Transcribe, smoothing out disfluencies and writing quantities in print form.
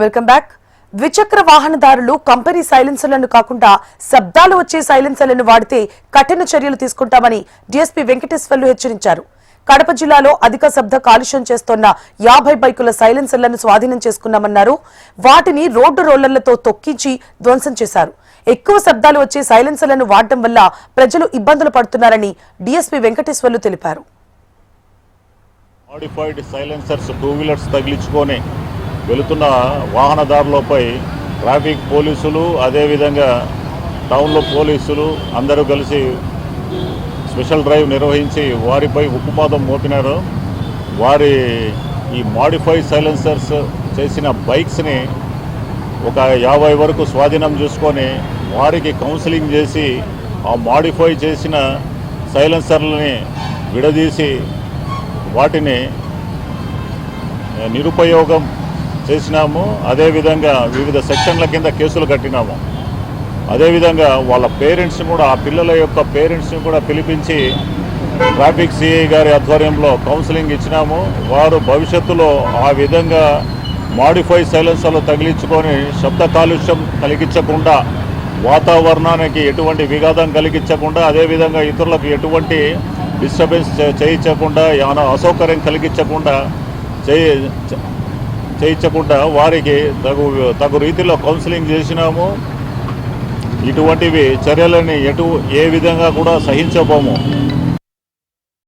Welcome back. ద్విచక్ర వాహనదారులు company సైలెన్సర్లను కాకుండా శబ్దాలు వచ్చే సైలెన్సర్లను వాడితే కఠిన చర్యలు తీసుకుంటామని డీఎస్పీ వెంకటేశ్వర్లు హెచ్చరించారు. కడప జిల్లాలో అధిక శబ్ద కాలుష్యం చేస్తున్న 50 బైకుల సైలెన్సర్లను స్వాధీనం చేసుకున్నామన్నారు. వాటిని రోడ్డు రోలర్లతో తొక్కించి ధ్వంసం చేశారు. ఎక్కువ శబ్దాలు వచ్చే సైలెన్సర్లను వాడటం వల్ల ప్రజలు ఇబ్బందులు పడుతున్నారని డీఎస్పీ వెంకటేశ్వర్లు తెలిపారు. మోడిఫైడ్ సైలెన్సర్స్ టూ వీలర్స్ తగిలించుకొని వెళుతున్న వాహనదారులపై ట్రాఫిక్ పోలీసులు అదేవిధంగా టౌన్లో పోలీసులు అందరూ కలిసి స్పెషల్ డ్రైవ్ నిర్వహించి వారిపై ఉక్కుపాదం మోపినారు. వారి ఈ మోడిఫైడ్ సైలెన్సర్స్ చేసిన బైక్స్ని ఒక 50 వరకు స్వాధీనం చేసుకొని వారికి కౌన్సిలింగ్ చేసి ఆ మోడిఫై చేసిన సైలెన్సర్లని విడదీసి వాటిని నిరుపయోగం చేసినాము. అదేవిధంగా వివిధ సెక్షన్ల కింద కేసులు కట్టినాము. అదేవిధంగా వాళ్ళ పేరెంట్స్ని కూడా ఆ పిల్లల యొక్క పేరెంట్స్ని కూడా పిలిపించి ట్రాఫిక్ సిఐ గారి ఆధ్వర్యంలో కౌన్సిలింగ్ ఇచ్చినాము. వారు భవిష్యత్తులో ఆ విధంగా మోడిఫై సైలెన్సర్లు తగిలించుకొని శబ్ద కాలుష్యం కలిగించకుండా, వాతావరణానికి ఎటువంటి విఘాతం కలిగించకుండా, అదేవిధంగా ఇతరులకు ఎటువంటి డిస్టర్బెన్స్ చేయించకుండా, అసౌకర్యం కలిగించకుండా వారికి తగు రీతిలో కౌన్సిలింగ్ చేసినాము. ఇటువంటివి చర్యలని ఏ విధంగా కూడా సహించబోము.